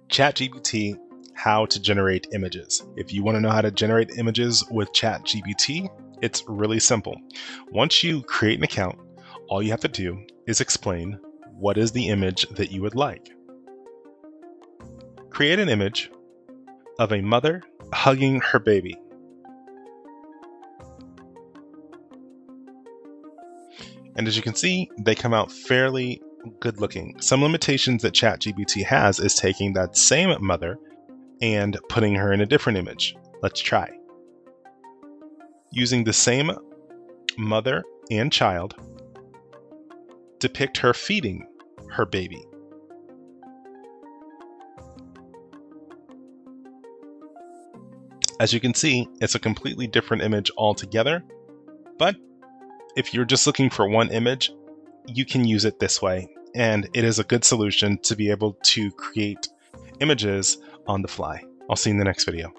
ChatGPT, how to generate images. If you want to know how to generate images with ChatGPT, it's really simple. Once you create an account, all you have to do is explain what is the image that you would like. Create an image of a mother hugging her baby. And as you can see, they come out fairly good looking. Some limitations that ChatGPT has is taking that same mother and putting her in a different image. Let's try. Using the same mother and child, depict her feeding her baby. As you can see, it's a completely different image altogether, but if you're just looking for one image, you can use it this way, and it is a good solution to be able to create images on the fly. I'll see you in the next video.